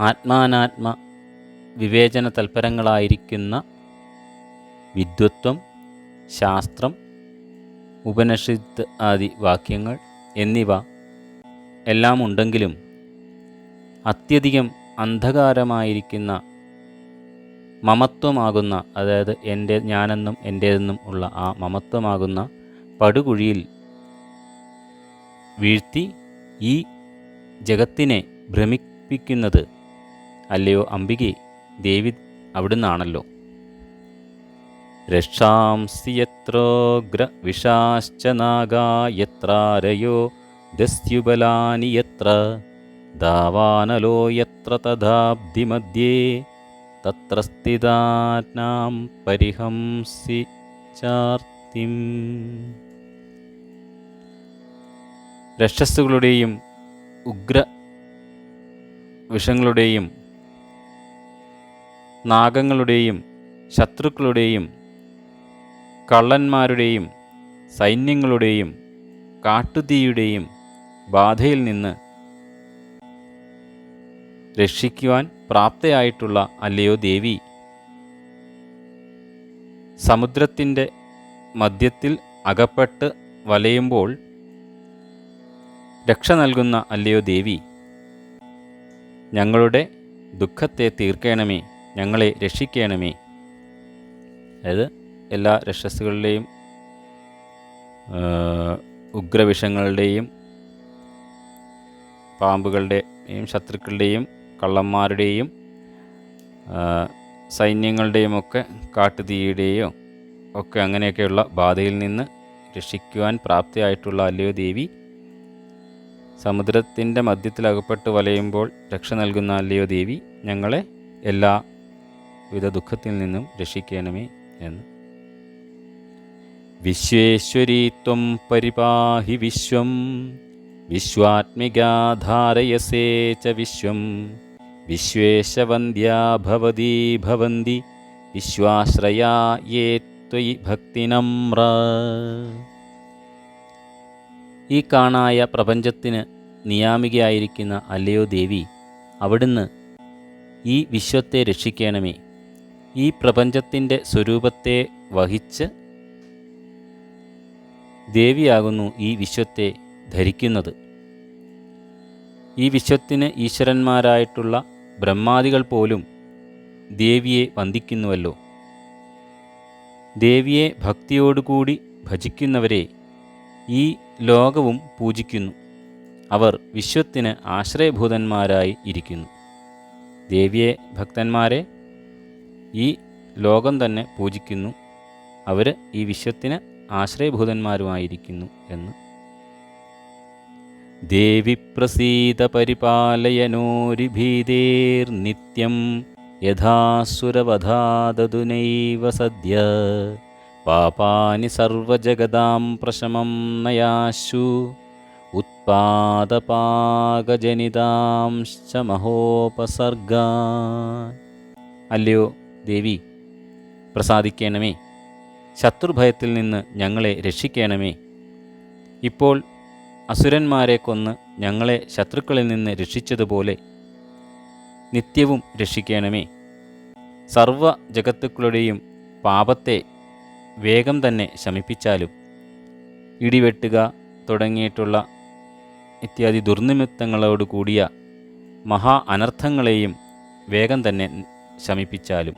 ആത്മാനാത്മ വിവേചന തൽപരങ്ങളായിരിക്കുന്ന വിദ്വത്വം, ശാസ്ത്രം, ഉപനിഷത്ത് ആദി വാക്യങ്ങൾ എന്നിവ എല്ലാം ഉണ്ടെങ്കിലും അത്യധികം അന്ധകാരമായിരിക്കുന്ന മമത്വമാകുന്ന, അതായത് ഞാനെന്നും എൻ്റേതെന്നും ഉള്ള ആ മമത്വമാകുന്ന പടുകുഴിയിൽ വീഴ്ത്തി ഈ ജഗത്തിനെ ഭ്രമിപ്പിക്കുന്നത് അല്ലയോ അംബികെ ദേവി അവിടുന്നാണല്ലോ. രക്ഷാംസി യത്രോഗ്ര വിഷാശ്ച നാഗാ യത്രാരയോ ദസ്യുബലാനി യത്ര ദാവാനലോ യത്ര തഥാബ്ധിമധ്യേ തത്ര സ്ഥിതാനാം പരിഹംസി ചാർത്തിം. രക്ഷസ്സുകളുടെയും ഉഗ്ര വിഷങ്ങളുടെയും നാഗങ്ങളുടെയും ശത്രുക്കളുടെയും കള്ളന്മാരുടെയും സൈന്യങ്ങളുടെയും കാട്ടുതീയുടെയും ബാധയിൽ നിന്ന് രക്ഷിക്കുവാൻ പ്രാപ്തയായിട്ടുള്ള അല്ലയോ ദേവി, സമുദ്രത്തിൻ്റെ മധ്യത്തിൽ അകപ്പെട്ട് വലയുമ്പോൾ രക്ഷ നൽകുന്ന അല്ലയോ ദേവി, ഞങ്ങളുടെ ദുഃഖത്തെ തീർക്കണമേ, ഞങ്ങളെ രക്ഷിക്കണമേ. അതായത് എല്ലാ രക്ഷസുകളുടെയും ഉഗ്രവിഷങ്ങളുടെയും പാമ്പുകളുടെയും ശത്രുക്കളുടെയും കള്ളന്മാരുടെയും സൈന്യങ്ങളുടെയും ഒക്കെ കാട്ടുതീയുടെയോ ഒക്കെ അങ്ങനെയൊക്കെയുള്ള ബാധയിൽ നിന്ന് രക്ഷിക്കുവാൻ പ്രാപ്തിയായിട്ടുള്ള അല്ലയോ ദേവി, സമുദ്രത്തിൻ്റെ മധ്യത്തിൽ അകപ്പെട്ട് വലയുമ്പോൾ രക്ഷ നൽകുന്ന അല്ലയോ ദേവി, ഞങ്ങളെ എല്ലാവിധ ദുഃഖത്തിൽ നിന്നും രക്ഷിക്കണമേ എന്ന്. വിശ്വേശ്വരീ ത്വം പരിപാഹി വിശ്വം വിശ്വാത്മികാ ധാരയസേ ച വിശ്വം വിശ്വേശവന്ദ്യാ ഭവതി ഭവന്തി വിശ്വാശ്രയാ യേ ത്വയി ഭക്തിനമ്ര. ഈ കാണായ പ്രപഞ്ചത്തിന് നിയാമികയായിരിക്കുന്ന അല്ലയോ ദേവി, അവിടുന്ന് ഈ വിശ്വത്തെ രക്ഷിക്കണമേ. ഈ പ്രപഞ്ചത്തിൻ്റെ സ്വരൂപത്തെ വഹിച്ച് ദേവിയാകുന്നു ഈ വിശ്വത്തെ ധരിക്കുന്നത്. ഈ വിശ്വത്തിന് ഈശ്വരന്മാരായിട്ടുള്ള ബ്രഹ്മാദികൾ പോലും ദേവിയെ വന്ദിക്കുന്നുവല്ലോ. ദേവിയെ ഭക്തിയോടുകൂടി ഭജിക്കുന്നവരെ ഈ ലോകവും പൂജിക്കുന്നു. അവർ വിശ്വത്തിന് ആശ്രയഭൂതന്മാരായി ഇരിക്കുന്നു. ദേവിയെ ഭക്തന്മാരെ ഈ ലോകം തന്നെ പൂജിക്കുന്നു. അവർ ഈ വിശ്വത്തിന് ആശ്രയഭൂതന്മാരുമായിരിക്കുന്നു എന്ന്. ദേവി പ്രസീത പരിപാലയനോരിഭീതേർനിത്യം യഥാസുരവധാദതുനൈവ സദ്യ പാപാനി സർവജഗദാം പ്രശമം നയാശു ഉത്പാദപാകജനിതാംശ്ച മഹോപസർഗാൻ. അല്ലയോ ദേവി, പ്രസാദിക്കണമേ. ശത്രുഭയത്തിൽ നിന്ന് ഞങ്ങളെ രക്ഷിക്കണമേ. ഇപ്പോൾ അസുരന്മാരെ കൊന്ന് ഞങ്ങളെ ശത്രുക്കളിൽ നിന്ന് രക്ഷിച്ചതുപോലെ നിത്യവും രക്ഷിക്കണമേ. സർവ ജഗത്തുക്കളുടെയും പാപത്തെ വേഗം തന്നെ ശമിപ്പിച്ചാലും ഇടിവെട്ടുക തുടങ്ങിയിട്ടുള്ള ഇത്യാദി ദുർനിമിത്തങ്ങളോട് കൂടിയ മഹാ അനർത്ഥങ്ങളെയും വേഗം തന്നെ ശമിപ്പിച്ചാലും.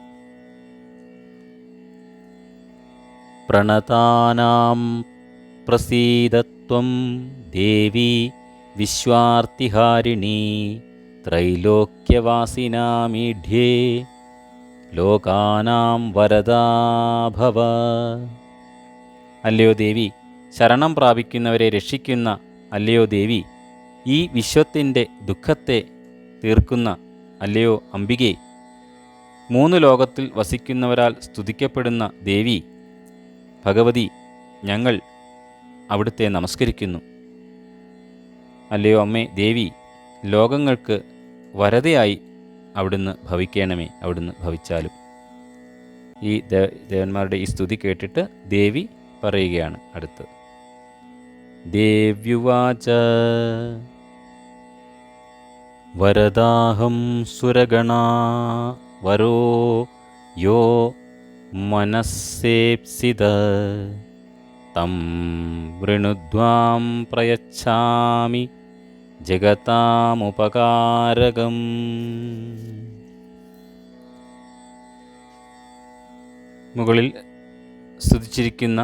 പ്രണതാനാം പ്രസീദത്വം ദേവി വിശ്വാർത്തിഹാരിണീ ത്രൈലോക്യവാസിനാമീഢ്യേ ലോകാനാം വരദാ ഭവ. അല്ലയോ ദേവി, ശരണം പ്രാപിക്കുന്നവരെ രക്ഷിക്കുന്ന അല്ലയോ ദേവി, ഈ വിശ്വത്തിൻ്റെ ദുഃഖത്തെ തീർക്കുന്ന അല്ലയോ അംബികേ, 3 ലോകത്തിൽ വസിക്കുന്നവരാൽ സ്തുതിക്കപ്പെടുന്ന ദേവി ഭഗവതി, ഞങ്ങൾ അവിടുത്തെ നമസ്കരിക്കുന്നു. അല്ലയോ അമ്മേ ദേവി, ലോകങ്ങൾക്ക് വരതയായി അവിടുന്ന് ഭവിക്കണമേ. അവിടുന്ന് ഭവിച്ചാലും. ഈ ദേവന്മാരുടെ ഈ സ്തുതി കേട്ടിട്ട് ദേവി പറയുകയാണ് അടുത്ത്. ദേവ്യുവാച വരദാഹം സുരഗണാ വരോ യോ മനസ്സേപ്സിത തം വൃണുദ്വാം പ്രയച്ഛാമി ജഗതാമുപകാരകം. മുകളിൽ സ്തുതിച്ചിരിക്കുന്ന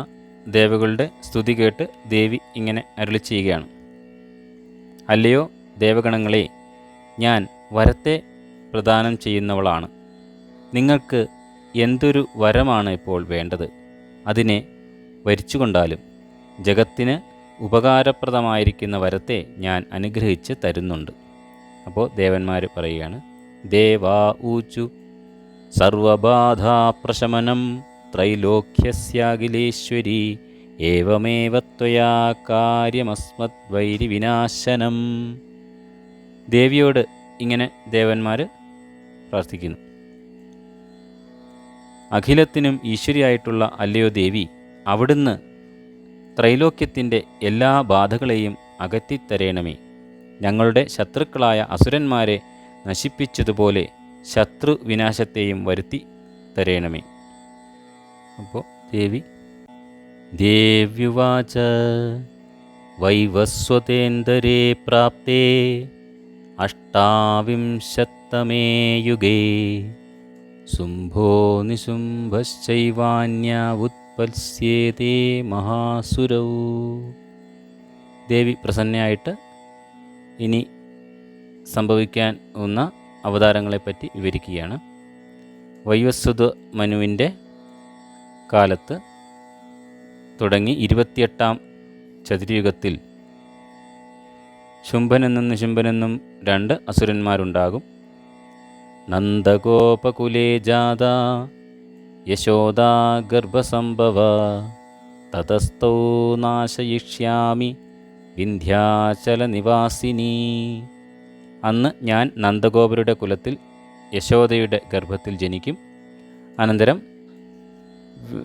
ദേവകളുടെ സ്തുതി കേട്ട് ദേവി ഇങ്ങനെ അരുളി ചെയ്യുകയാണ്. അല്ലയോ ദേവഗണങ്ങളെ, ഞാൻ വരത്തെ പ്രദാനം ചെയ്യുന്നവളാണ്. നിങ്ങൾക്ക് എന്തൊരു വരമാണ് ഇപ്പോൾ വേണ്ടത്? അതിനെ വരിച്ചുകൊണ്ടാലും ജഗത്തിന് ഉപകാരപ്രദമായിരിക്കുന്ന വരത്തെ ഞാൻ അനുഗ്രഹിച്ച് തരുന്നുണ്ട്. അപ്പോൾ ദേവന്മാർ പറയുകയാണ്, ദേവാ ഊചു സർവബാധാപ്രശമനം ത്രൈലോക്യസ്യാഖിലേശ്വരി ഏവമേവ ത്വയാ കാര്യമസ്മത് വൈരിവിനാശനം. ദേവിയോട് ഇങ്ങനെ ദേവന്മാർ പ്രാർത്ഥിക്കുന്നു. അഖിലത്തിനും ഈശ്വരിയായിട്ടുള്ള അല്ലയോ ദേവി, അവിടുന്ന് ത്രൈലോക്യത്തിൻ്റെ എല്ലാ ബാധകളെയും അകറ്റിത്തരേണമേ. ഞങ്ങളുടെ ശത്രുക്കളായ അസുരന്മാരെ നശിപ്പിച്ചതുപോലെ ശത്രു വിനാശത്തെയും വരുത്തി തരേണമേ. അപ്പോൾ ദേവ്യുവാച വൈവസ്വതേന്ദരേ പ്രാപ്തേ അഷ്ടാവിംശത്തമേ യുഗേ ശുംഭോ നിശുംഭശ്ചൈവാന്യാ ഉത്പത്സ്യേതേ മഹാസുരൗ. ദേവി പ്രസന്നയായിട്ട് ഇനി സംഭവിക്കാൻ ഉന്ന അവതാരങ്ങളെപ്പറ്റി വിവരിക്കുകയാണ്. വൈവസ്വത മനുവിൻ്റെ കാലത്ത് തുടങ്ങി 28-ാം ചതുരയുഗത്തിൽ ശുംഭനെന്നും നിശുംഭനെന്നും 2 അസുരന്മാരുണ്ടാകും. നന്ദഗോപകുലേ ജാത യശോദാ ഗർഭസംഭവ തതസ്ഥൗ നാശയിഷ്യാമി വിന്ധ്യാചലനിവാസിനി. അന്ന് ഞാൻ നന്ദഗോപരുടെ കുലത്തിൽ യശോദയുടെ ഗർഭത്തിൽ ജനിക്കും. അനന്തരം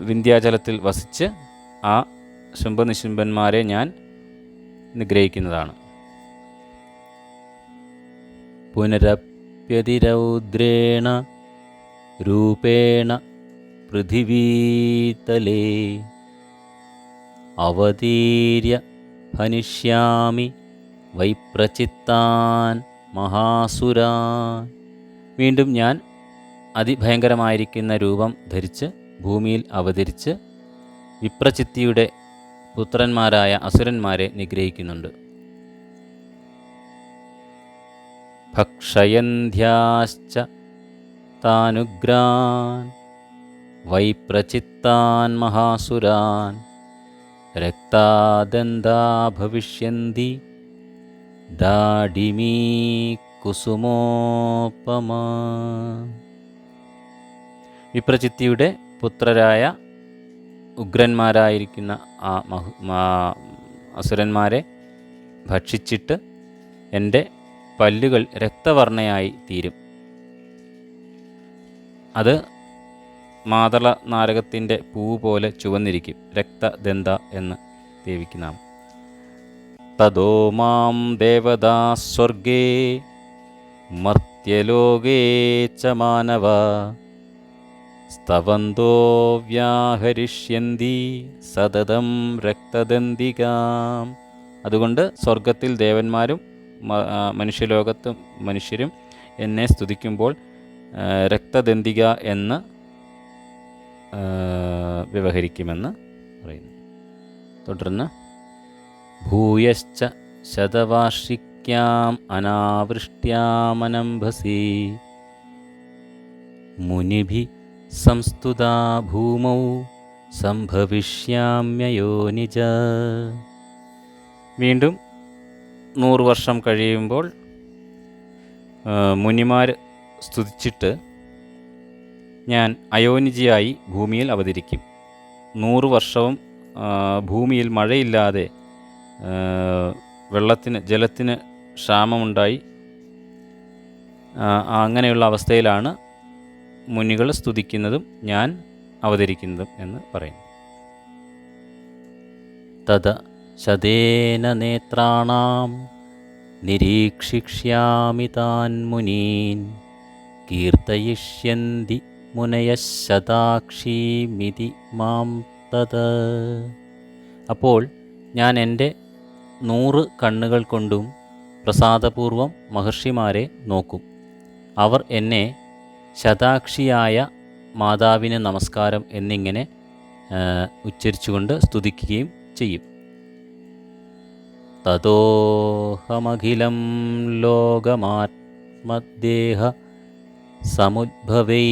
വിന്ധ്യാചലത്തിൽ വസിച്ച് ആ ശുംഭനിശുംഭന്മാരെ ഞാൻ നിഗ്രഹിക്കുന്നതാണ്. പുനരപ്യതിരൗദ്രേണ രൂപേണ പൃഥിവീതലേ അവതീര്യ ഹനിഷ്യാമി വൈപ്രചിത്താൻ മഹാസുരാൻ. വീണ്ടും ഞാൻ അതിഭയങ്കരമായിരിക്കുന്ന രൂപം ധരിച്ച് ഭൂമിയിൽ അവതരിച്ച് വിപ്രചിത്തിയുടെ പുത്രന്മാരായ അസുരന്മാരെ നിഗ്രഹിക്കുന്നുണ്ട്. ഭക്ഷയന്ധ്യാശ്ച താനുഗ്രാൻ വൈപ്രചിത്താൻ മഹാസുരാൻ രക്താദന്താ ഭവിഷ്യന്തി ദാഡിമീ കുസുമോപമാ. വിപ്രചിത്തിയുടെ പുത്രരായ ഉഗ്രന്മാരായിരിക്കുന്ന ആ അസുരന്മാരെ ഭക്ഷിച്ചിട്ട് എൻ്റെ പല്ലുകൾ രക്തവർണ്ണയായി തീരും. അത് മാതള നാരകത്തിൻ്റെ പൂവ് പോലെ ചുവന്നിരിക്കും. രക്തദന്ത എന്ന് ദേവിക്ക് നാം. തദോ മാം ദേവദാ സ്വർഗേ മർത്യലോകേ ച മാനവ സ്തവന്തോ വ്യാഹരിഷ്യന്തി സതതം രക്തദന്തികാം. അതുകൊണ്ട് സ്വർഗത്തിൽ ദേവന്മാരും മനുഷ്യലോകത്തും മനുഷ്യരും എന്നെ സ്തുതിക്കുമ്പോൾ രക്തദന്തിക എന്ന് വ്യവഹരിക്കുമെന്ന് പറയുന്നു. തുടർന്ന് ഭൂയശ്ച ശതവാർഷിക്യാം അനാവൃഷ്ട്യാമനംഭസി മുനിഭി സംസ്തുതാ ഭൂമൗ സംഭവിഷ്യാമ്യയോനിജ. വീണ്ടും 100 വർഷം കഴിയുമ്പോൾ മുനിമാർ സ്തുതിച്ചിട്ട് ഞാൻ അയോനിജിയായി ഭൂമിയിൽ അവതരിക്കും. 100 വർഷവും ഭൂമിയിൽ മഴയില്ലാതെ ജലത്തിന് ക്ഷാമമുണ്ടായി അങ്ങനെയുള്ള അവസ്ഥയിലാണ് മുനികൾ സ്തുതിക്കുന്നതും ഞാൻ അവതരിക്കുന്നതും എന്ന് പറയുന്നു. തദ ശതേന നേത്രാണാം നിരീക്ഷിക്ഷ്യാമി താൻ മുനീൻ കീർത്തയിഷ്യന്തി മുനയശതാക്ഷീമിതി മാം തത്. അപ്പോൾ ഞാൻ എൻ്റെ 100 കണ്ണുകൾ കൊണ്ടും പ്രസാദപൂർവം മഹർഷിമാരെ നോക്കും. അവർ എന്നെ ശതാക്ഷിയായ മാതാവിന് നമസ്കാരം എന്നിങ്ങനെ ഉച്ചരിച്ചുകൊണ്ട് സ്തുതിക്കുകയും ചെയ്യും. തതോഹമഖിലം ലോകമാത്മദേഹ സമുദ്ഭവൈ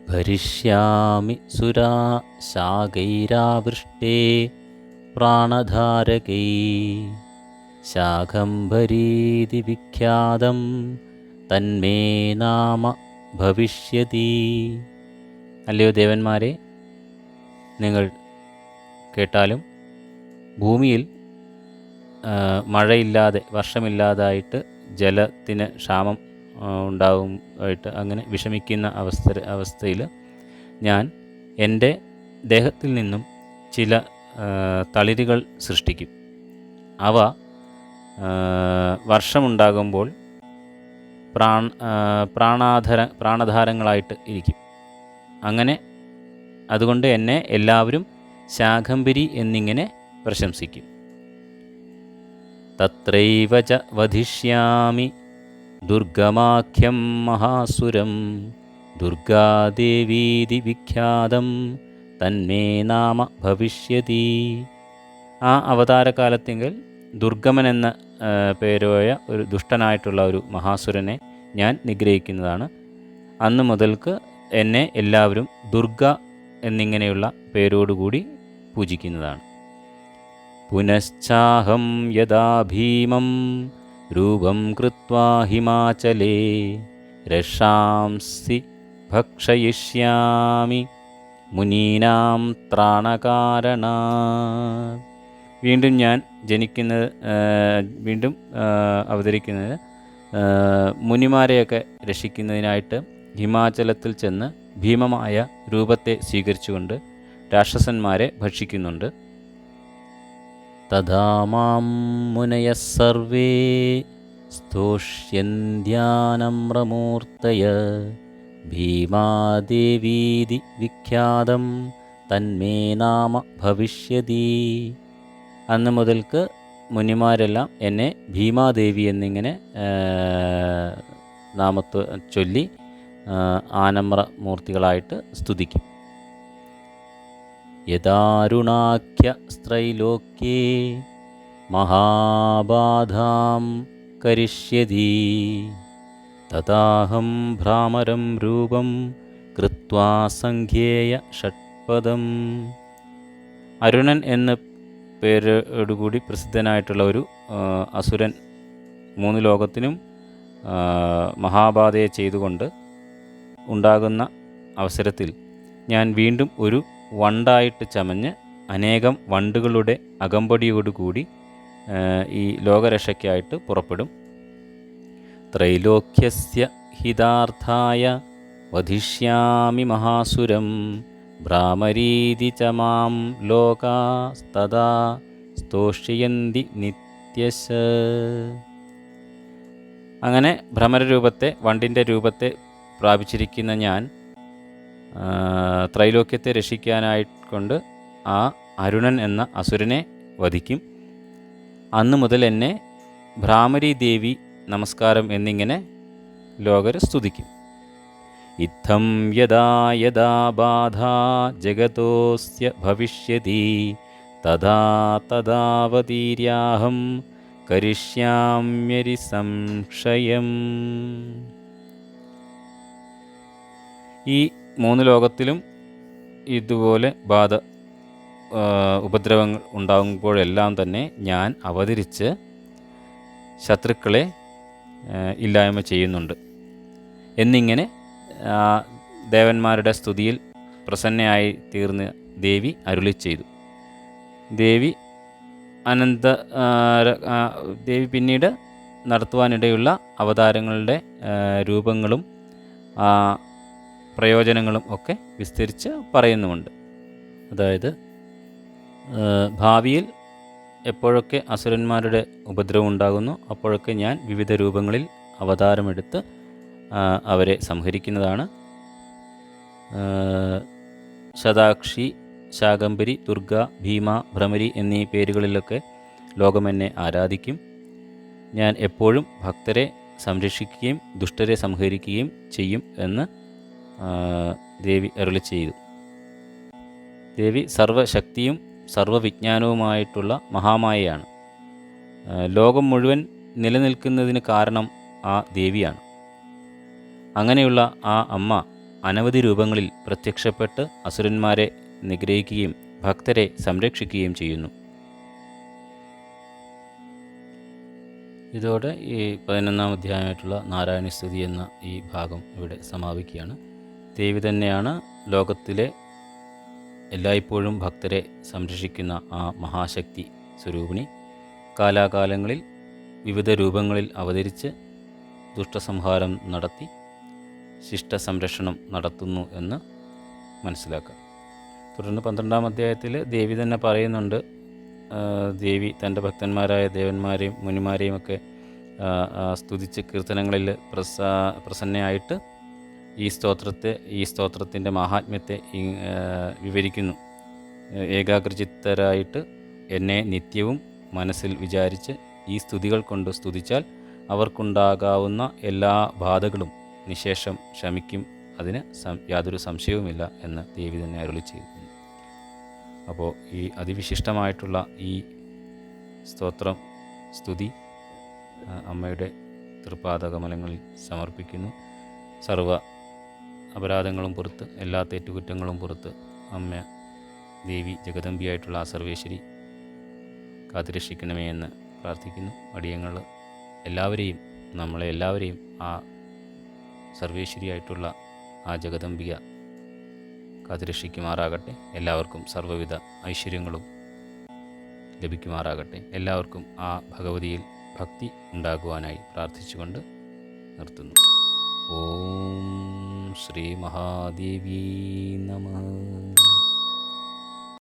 ഭരിഷ്യാമി സുരാ ശാകൈരാവൃഷ്ടേ പ്രാണധാരകൈ ശാഖംഭരീതി വിഖ്യാതം തന്മേ നാമ ഭവിഷ്യതി. അല്ലയോ ദേവന്മാരെ, നിങ്ങൾ കേട്ടാലും ഭൂമിയിൽ മഴയില്ലാതെ വർഷമില്ലാതായിട്ട് ജലത്തിന് ക്ഷാമം ഉണ്ടാകുമായിട്ട് അങ്ങനെ വിഷമിക്കുന്ന അവസ്ഥയിൽ ഞാൻ എൻ്റെ ദേഹത്തിൽ നിന്നും ചില തളിരുകൾ സൃഷ്ടിക്കും. അവ വർഷമുണ്ടാകുമ്പോൾ പ്രാണധാരങ്ങളായിട്ട് ഇരിക്കും. അങ്ങനെ അതുകൊണ്ട് എന്നെ എല്ലാവരും ശാകംഭരി എന്നിങ്ങനെ പ്രശംസിക്കും. തത്രൈവ ച വധിഷ്യാമി ദുർഗമാഖ്യം മഹാസുരം ദുർഗാദേവീതി വിഖ്യാതം തന്മേ നാമ ഭവിഷ്യതി. ആ അവതാരകാലത്തെങ്കിൽ ദുർഗമൻ എന്ന പേരോയ ഒരു ദുഷ്ടനായിട്ടുള്ള ഒരു മഹാസുരനെ ഞാൻ നിഗ്രഹിക്കുന്നതാണ്. അന്ന് മുതൽക്ക് എന്നെ എല്ലാവരും ദുർഗ എന്നിങ്ങനെയുള്ള പേരോടുകൂടി പൂജിക്കുന്നതാണ്. പുനശ്ചാഹം യഥാ ഭീമം രൂപം കൃത്വാ ഹിമാചലേ രക്ഷാംസി ഭക്ഷയിഷ്യാമി മുനീനാം ത്രാണകാരണാ. വീണ്ടും ഞാൻ വീണ്ടും അവതരിക്കുന്നത് മുനിമാരെയൊക്കെ രക്ഷിക്കുന്നതിനായിട്ട് ഹിമാചലത്തിൽ ചെന്ന് ഭീമമായ രൂപത്തെ സ്വീകരിച്ചുകൊണ്ട് രാക്ഷസന്മാരെ ഭക്ഷിക്കുന്നുണ്ട്. തഥാ മാം മുനയഃ സർവേ സ്തോഷ്യന്ത്യാനമ്രമൂർത്തയ ഭീമാദേവീതി വിഖ്യാതം തന്മേ നാമ ഭവിഷ്യതി. അന്ന് മുതൽക്ക് മുനിമാരെല്ലാം എന്നെ ഭീമാദേവി എന്നിങ്ങനെ നാമത്തെ ചൊല്ലി ആനമ്ര മൂർത്തികളായിട്ട് സ്തുതിക്കും. യദാരുണാഖ്യ സ്ത്രൈലോക്യേ മഹാബാധാം കരിഷ്യതി തഥാഹം ഭ്രാമരം രൂപം കൃത്വാ സംഖ്യേയ ഷഡ്പദം. അരുണൻ എന്ന പേരോടുകൂടി പ്രസിദ്ധനായിട്ടുള്ള ഒരു അസുരൻ 3 ലോകത്തിനും മഹാബാധയെ ചെയ്തുകൊണ്ട് ഉണ്ടാകുന്ന അവസരത്തിൽ ഞാൻ വീണ്ടും ഒരു വണ്ടായിട്ട് ചമഞ്ഞ് അനേകം വണ്ടുകളുടെ അകമ്പടിയോടുകൂടി ഈ ലോകരക്ഷയ്ക്കായിട്ട് പുറപ്പെടും. ത്രൈലോക്യസ്യ ഹിതാർത്ഥായ വധിഷ്യാമി മഹാസുരം ഭ്രാമരീതി ച മാം ലോകാസ്തദാ സ്തോഷ്യന്തി നിത്യശ. അങ്ങനെ ഭ്രമരരൂപത്തെ, വണ്ടിൻ്റെ രൂപത്തെ പ്രാപിച്ചിരിക്കുന്ന ഞാൻ ത്രൈലോക്യത്തെ രക്ഷിക്കാനായിക്കൊണ്ട് ആ അരുണൻ എന്ന അസുരനെ വധിക്കും. അന്നു മുതൽ എന്നെ ഭ്രാമരി ദേവി നമസ്കാരം എന്നിങ്ങനെ ലോകർ സ്തുതിക്കും. ഇത്തം യദാ യദാ ബാധാ ജഗതോസ്യ ഭവിഷ്യതി തഥാ തദാവതീര്യാഹം കരിഷ്യാമ്യരി സംശയം. ഈ 3 ലോകത്തിലും ഇതുപോലെ ഉപദ്രവങ്ങൾ ഉണ്ടാകുമ്പോഴെല്ലാം തന്നെ ഞാൻ അവതരിച്ച് ശത്രുക്കളെ ഇല്ലായ്മ ചെയ്യുന്നുണ്ട് എന്നിങ്ങനെ ദേവന്മാരുടെ സ്തുതിയിൽ പ്രസന്നയായി തീർന്ന ദേവി അരുളി ചെയ്തു. ദേവി പിന്നീട് നടത്തുവാനിടയുള്ള അവതാരങ്ങളുടെ രൂപങ്ങളും പ്രയോജനങ്ങളും ഒക്കെ വിസ്തരിച്ച് പറയുന്നുമുണ്ട്. അതായത് ഭാവിയിൽ എപ്പോഴൊക്കെ അസുരന്മാരുടെ ഉപദ്രവം ഉണ്ടാകുന്നു അപ്പോഴൊക്കെ ഞാൻ വിവിധ രൂപങ്ങളിൽ അവതാരമെടുത്ത് അവരെ സംഹരിക്കുന്നതാണ്. ശതാക്ഷി, ശാകംഭരി, ദുർഗ, ഭീമ, ഭ്രമരി എന്നീ പേരുകളിലൊക്കെ ലോകമെന്നെ ആരാധിക്കും. ഞാൻ എപ്പോഴും ഭക്തരെ സംരക്ഷിക്കുകയും ദുഷ്ടരെ സംഹരിക്കുകയും ചെയ്യും എന്ന് ദേവി അരുളി ചെയ്തു. ദേവി സർവശക്തിയും സർവവിജ്ഞാനവുമായിട്ടുള്ള മഹാമായയാണ്. ലോകം മുഴുവൻ നിലനിൽക്കുന്നതിന് കാരണം ആ ദേവിയാണ്. അങ്ങനെയുള്ള ആ അമ്മ അനവധി രൂപങ്ങളിൽ പ്രത്യക്ഷപ്പെട്ട് അസുരന്മാരെ നിഗ്രഹിക്കുകയും ഭക്തരെ സംരക്ഷിക്കുകയും ചെയ്യുന്നു. ഇതോടെ ഈ 11-ാം അധ്യായമായിട്ടുള്ള നാരായണ സ്തുതി എന്ന ഈ ഭാഗം ഇവിടെ സമാപിക്കുകയാണ്. ദേവി തന്നെയാണ് ലോകത്തിലെ എല്ലായ്പ്പോഴും ഭക്തരെ സംരക്ഷിക്കുന്ന ആ മഹാശക്തി സ്വരൂപിണി. കാലാകാലങ്ങളിൽ വിവിധ രൂപങ്ങളിൽ അവതരിച്ച് ദുഷ്ടസംഹാരം നടത്തി ശിഷ്ട സംരക്ഷണം നടത്തുന്നു എന്ന് മനസ്സിലാക്കാം. തുടർന്ന് 12-ാം അധ്യായത്തിൽ ദേവി തന്നെ പറയുന്നുണ്ട്, ദേവി തൻ്റെ ഭക്തന്മാരായ ദേവന്മാരെയും മുനിമാരെയും ഒക്കെ സ്തുതിച്ച് കീർത്തനങ്ങളിൽ പ്രസന്നയായിട്ട് ഈ സ്തോത്രത്തിൻ്റെ മഹാത്മ്യത്തെ വിവരിക്കുന്നു. ഏകാഗ്രചിത്തരായിട്ട് എന്നെ നിത്യവും മനസ്സിൽ വിചാരിച്ച് ഈ സ്തുതികൾ കൊണ്ട് സ്തുതിച്ചാൽ അവർക്കുണ്ടാകാവുന്ന എല്ലാ ബാധകളും നിശേഷം ശമിക്കും, അതിന് യാതൊരു സംശയവുമില്ല എന്ന് ദേവി തന്നെ അരുളി ചെയ്യുന്നു. അപ്പോൾ ഈ അതിവിശിഷ്ടമായിട്ടുള്ള ഈ സ്തുതി അമ്മയുടെ തൃപ്പാദകമലങ്ങളിൽ സമർപ്പിക്കുന്നു. സർവ അപരാധങ്ങളും പുറത്ത്, എല്ലാ തെറ്റുകുറ്റങ്ങളും പുറത്ത് അമ്മ ദേവി ജഗദമ്പിയായിട്ടുള്ള ആ സർവേശ്വരി കാത്തുരക്ഷിക്കണമേ എന്ന് പ്രാർത്ഥിക്കുന്നു. അടിയങ്ങൾ എല്ലാവരെയും, നമ്മളെ എല്ലാവരെയും ആ സർവേശ്വരിയായിട്ടുള്ള ആ ജഗദംബിക കാത്തുരക്ഷിക്കുമാറാകട്ടെ. എല്ലാവർക്കും സർവ്വവിധ ഐശ്വര്യങ്ങളും ലഭിക്കുമാറാകട്ടെ. എല്ലാവർക്കും ആ ഭഗവതിയിൽ ഭക്തി ഉണ്ടാകുവാനായി പ്രാർത്ഥിച്ചുകൊണ്ട് നിർത്തുന്നു. ഓം ശ്രീ മഹാദേവി നമഃ.